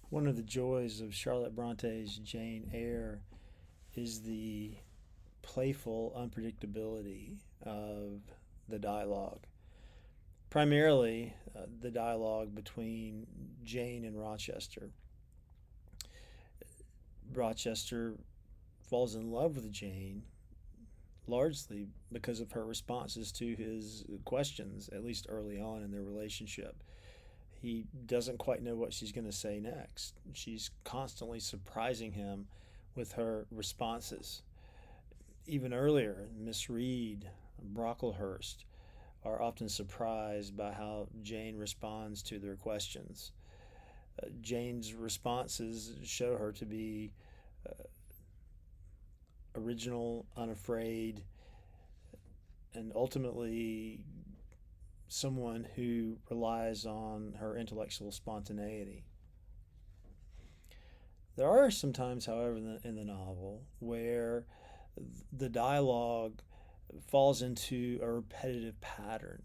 One of the joys of Charlotte Bronte's Jane Eyre is the playful unpredictability of the dialogue. Primarily, the dialogue between Jane and Rochester. Rochester falls in love with Jane largely because of her responses to his questions, at least early on in their relationship. He doesn't quite know what she's going to say next. She's constantly surprising him with her responses. Even earlier, Miss Reed, Brocklehurst are often surprised by how Jane responds to their questions. Jane's responses show her to be original, unafraid, and ultimately someone who relies on her intellectual spontaneity. There are some times, however, in the novel where the dialogue falls into a repetitive pattern,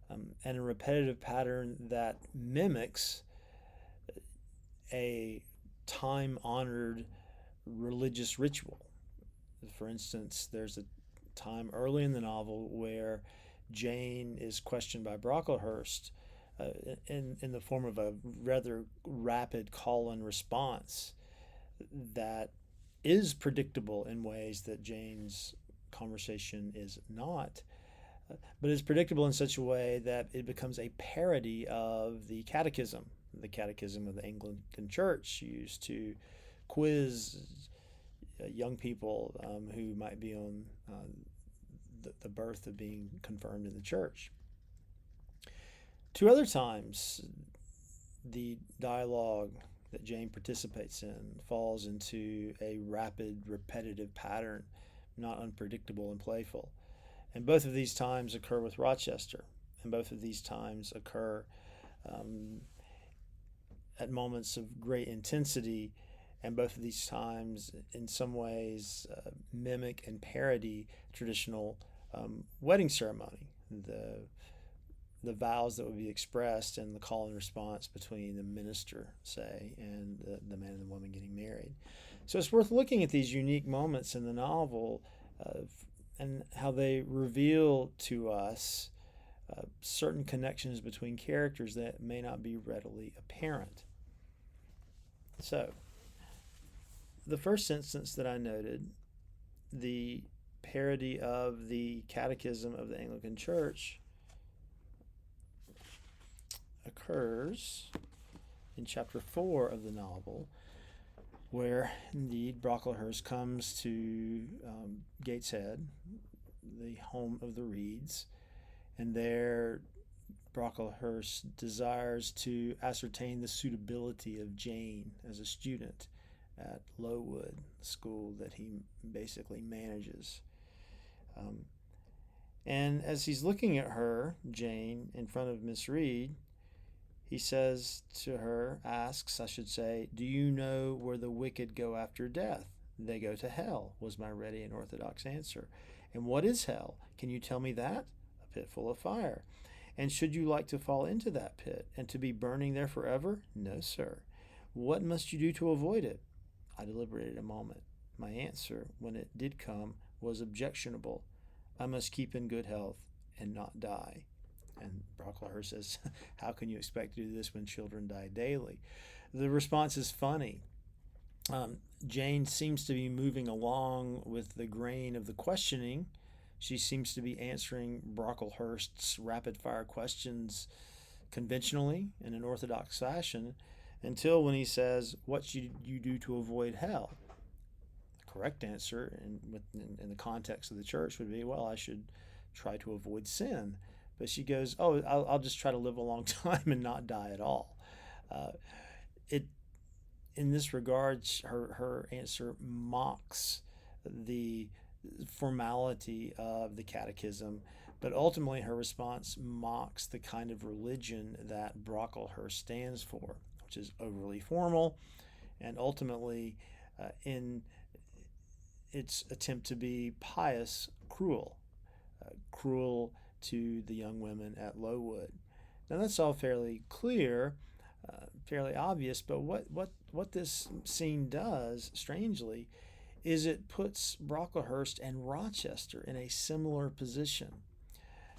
and a repetitive pattern that mimics a time honored religious ritual. For instance, there's a time early in the novel where Jane is questioned by Brocklehurst in the form of a rather rapid call and response that is predictable in ways that Jane's conversation is not, but is predictable in such a way that it becomes a parody of the catechism of the Anglican Church used to quiz young people who might be on the birth of being confirmed in the church. Two other times, the dialogue that Jane participates in falls into a rapid, repetitive pattern, not unpredictable and playful. And both of these times occur with Rochester, and both of these times occur um, at moments of great intensity, and both of these times, in some ways, mimic and parody traditional wedding ceremony. The vows that would be expressed and the call and response between the minister, say, and the man and the woman getting married. So it's worth looking at these unique moments in the novel and how they reveal to us certain connections between characters that may not be readily apparent. So, the first instance that I noted, the parody of the Catechism of the Anglican Church, occurs in chapter 4 of the novel, where indeed Brocklehurst comes to Gateshead, the home of the Reeds, and there Brocklehurst desires to ascertain the suitability of Jane as a student at Lowood, the school that he basically manages. Um, and as he's looking at her, Jane, in front of Miss Reed, he says to her, asks, I should say, do you know where the wicked go after death? They go to hell, was my ready and orthodox answer. And what is hell? Can you tell me that? A pit full of fire. And should you like to fall into that pit and to be burning there forever? No, sir. What must you do to avoid it? I deliberated a moment. My answer, when it did come, was objectionable. I must keep in good health and not die. And Brocklehurst says, how can you expect to do this when children die daily? The response is funny. Jane seems to be moving along with the grain of the questioning. She seems to be answering Brocklehurst's rapid fire questions conventionally in an orthodox fashion until when he says, what should you do to avoid hell? The correct answer in the context of the church would be, well, I should try to avoid sin. But she goes, oh, I'll just try to live a long time and not die at all. It In this regard, her answer mocks the formality of the catechism, but ultimately her response mocks the kind of religion that Brocklehurst stands for, which is overly formal and ultimately, in its attempt to be pious, cruel to the young women at Lowood. Now that's all fairly clear, fairly obvious. But what this scene does, strangely, is it puts Brocklehurst and Rochester in a similar position.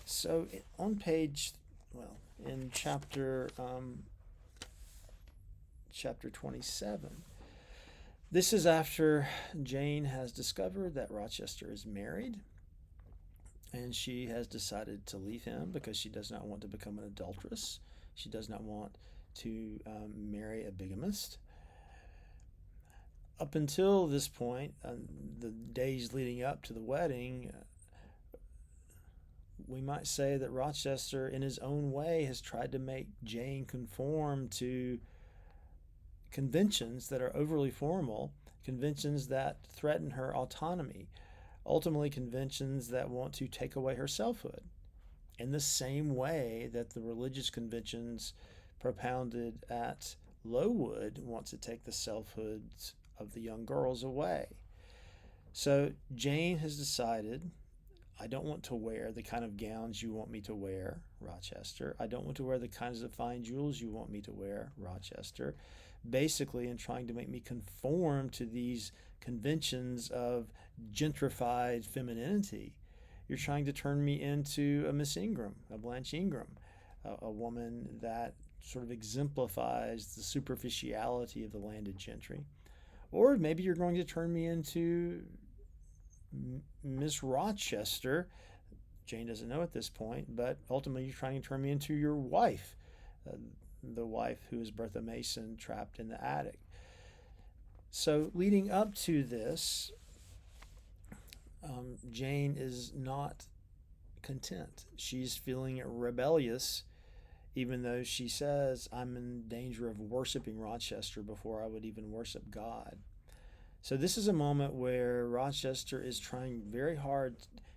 So on page, well, in chapter 27, this is after Jane has discovered that Rochester is married, and she has decided to leave him because she does not want to become an adulteress. She does not want to marry a bigamist. Up until this point, the days leading up to the wedding, we might say that Rochester, in his own way, has tried to make Jane conform to conventions that are overly formal, conventions that threaten her autonomy, ultimately conventions that want to take away her selfhood, in the same way that the religious conventions propounded at Lowood want to take the selfhoods of the young girls away. So Jane has decided, I don't want to wear the kind of gowns you want me to wear, Rochester. I don't want to wear the kinds of fine jewels you want me to wear, Rochester. Basically, in trying to make me conform to these conventions of gentrified femininity, you're trying to turn me into a Miss Ingram, a Blanche Ingram, a woman that sort of exemplifies the superficiality of the landed gentry. Or maybe you're going to turn me into Miss Rochester. Jane doesn't know at this point, but ultimately you're trying to turn me into your wife, the wife who is Bertha Mason trapped in the attic. So leading up to this, Jane is not content. She's feeling rebellious, even though she says, I'm in danger of worshiping Rochester before I would even worship God. So this is a moment where Rochester is trying very hard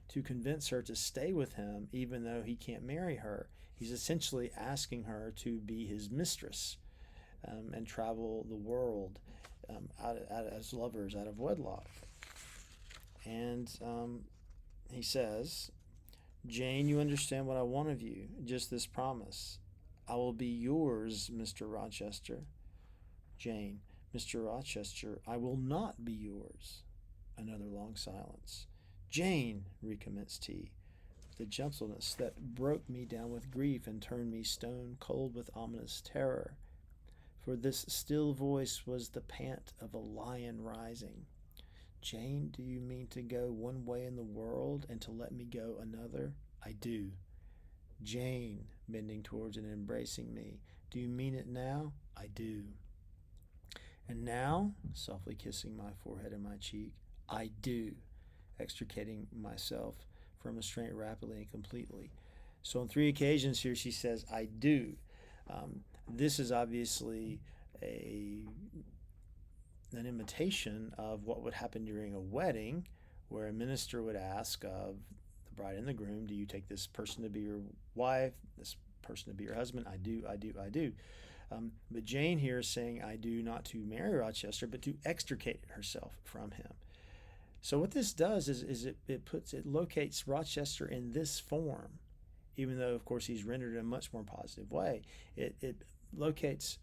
to convince her to stay with him, even though he can't marry her. He's essentially asking her to be his mistress and travel the world as lovers out of wedlock. And he says, Jane, you understand what I want of you, just this promise. I will be yours, Mr. Rochester. Jane, Mr. Rochester, I will not be yours. Another long silence. Jane, recommenced he, with a gentleness that broke me down with grief and turned me stone cold with ominous terror. For this still voice was the pant of a lion rising. Jane, do you mean to go one way in the world and to let me go another? I do. Jane, bending towards and embracing me, do you mean it now? I do. And now, softly kissing my forehead and my cheek, I do, extricating myself from restraint rapidly and completely. So on 3 occasions here she says, I do. This is obviously an imitation of what would happen during a wedding, where a minister would ask of the bride and the groom, do you take this person to be your wife, this person to be your husband? I do, I do, I do. But Jane here is saying, I do, not to marry Rochester, but to extricate herself from him. So what this does is it locates Rochester in this form, even though, of course, he's rendered in a much more positive way. It locates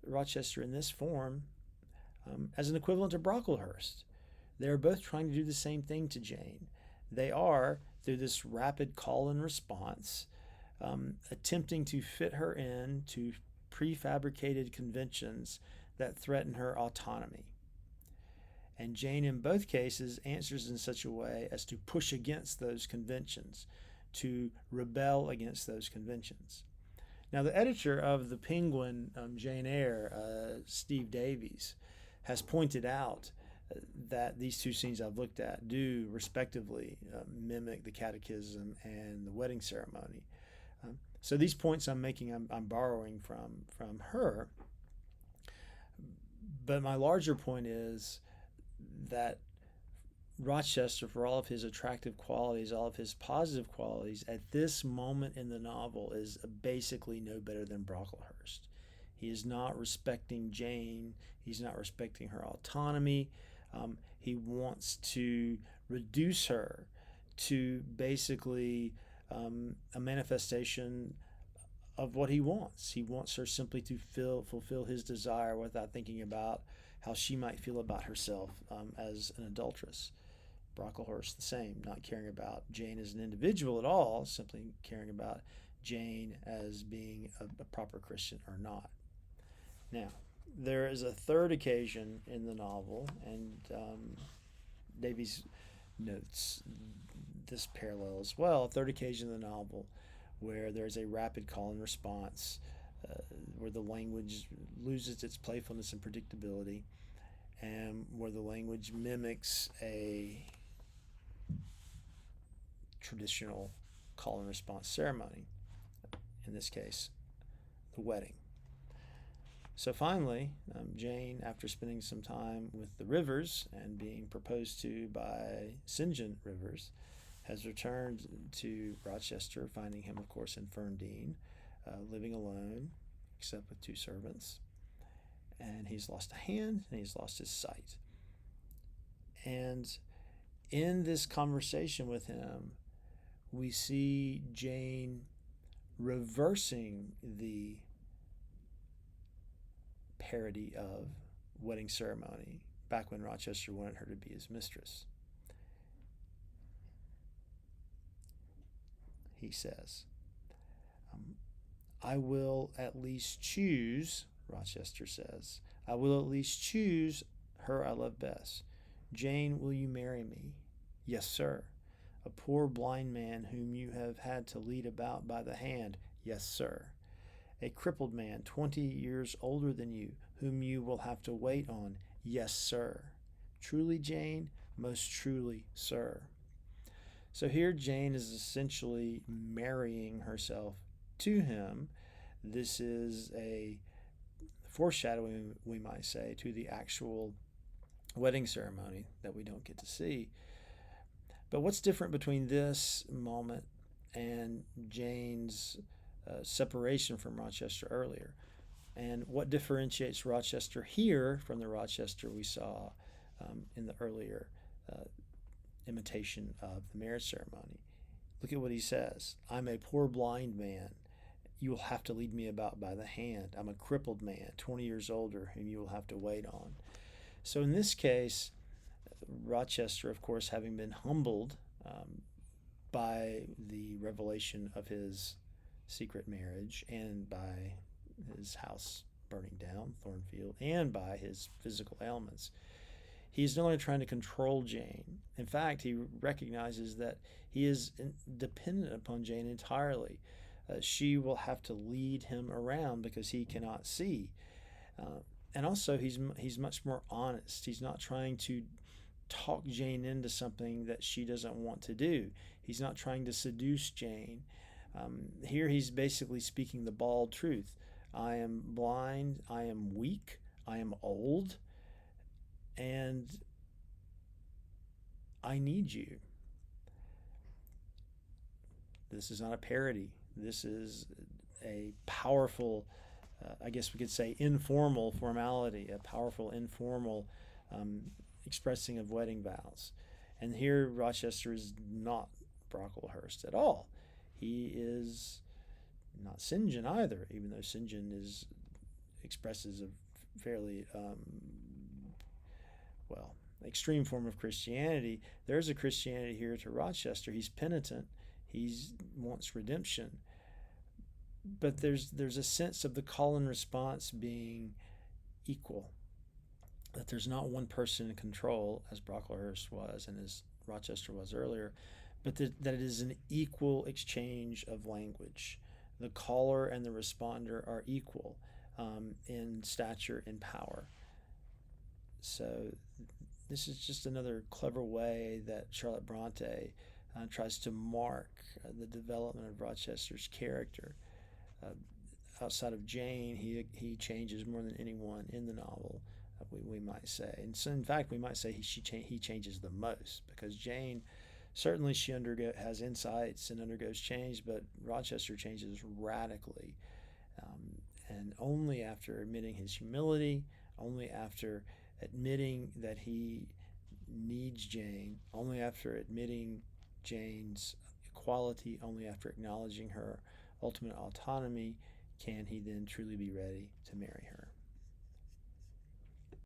Rochester in this form as an equivalent to Brocklehurst. They're both trying to do the same thing to Jane. They are, through this rapid call and response, attempting to fit her in to prefabricated conventions that threaten her autonomy. And Jane, in both cases, answers in such a way as to push against those conventions, to rebel against those conventions. Now, the editor of the Penguin Jane Eyre, Steve Davies, has pointed out that these two scenes I've looked at do, respectively, mimic the Catechism and the wedding ceremony. So these points I'm making, I'm borrowing from her. But my larger point is that Rochester, for all of his attractive qualities, all of his positive qualities, at this moment in the novel is basically no better than Brocklehurst. He is not respecting Jane. He's not respecting her autonomy. He wants to reduce her to basically a manifestation of what he wants. He wants her simply to fulfill his desire without thinking about how she might feel about herself as an adulteress. Brocklehurst the same, not caring about Jane as an individual at all, simply caring about Jane as being a proper Christian or not. Now, there is a third occasion in the novel, and Davies notes this parallel as well. A third occasion in the novel where there's a rapid call and response, where the language loses its playfulness and predictability, and where the language mimics a traditional call and response ceremony, in this case, the wedding. So finally, Jane, after spending some time with the Rivers and being proposed to by St. John Rivers, has returned to Rochester, finding him, of course, in Ferndean, living alone, except with 2 servants. And he's lost a hand and he's lost his sight. And in this conversation with him, we see Jane reversing the parody of wedding ceremony back when Rochester wanted her to be his mistress. He says, I will at least choose, Rochester says, I will at least choose her I love best. Jane, will you marry me? Yes, sir. A poor blind man whom you have had to lead about by the hand? Yes, sir. A crippled man 20 years older than you, whom you will have to wait on? Yes, sir. Truly, Jane? Most truly, sir. So here Jane is essentially marrying herself to him. This is a foreshadowing, we might say, to the actual wedding ceremony that we don't get to see. But what's different between this moment and Jane's separation from Rochester earlier? And what differentiates Rochester here from the Rochester we saw in the earlier imitation of the marriage ceremony? Look at what he says. I'm a poor blind man. You will have to lead me about by the hand. I'm a crippled man, 20 years older, whom you will have to wait on. So in this case, Rochester, of course, having been humbled by the revelation of his secret marriage and by his house burning down, Thornfield, and by his physical ailments, he's no longer trying to control Jane. In fact, he recognizes that he is dependent upon Jane entirely. She will have to lead him around because he cannot see. And also, he's much more honest. He's not trying to talk Jane into something that she doesn't want to do. He's not trying to seduce Jane. Here he's basically speaking the bald truth. I am blind, I am weak, I am old, and I need you. This is not a parody. This is a powerful, I guess we could say, informal formality, a powerful, informal expressing of wedding vows. And here Rochester is not Brocklehurst at all. He is not St. John either, even though St. John expresses a fairly extreme form of Christianity. There's a Christianity here to Rochester. He's penitent. He wants redemption. But there's a sense of the call and response being equal. That there's not one person in control, as Brocklehurst was and as Rochester was earlier, but that it is an equal exchange of language. The caller and the responder are equal in stature and power. So this is just another clever way that Charlotte Bronte tries to mark the development of Rochester's character. Outside of Jane, he changes more than anyone in the novel, we might say. And so, in fact, we might say he changes the most, because Jane, certainly she has insights and undergoes change, but Rochester changes radically. And only after admitting his humility, only after admitting that he needs Jane, only after admitting Jane's equality, only after acknowledging her, ultimate autonomy, can he then truly be ready to marry her?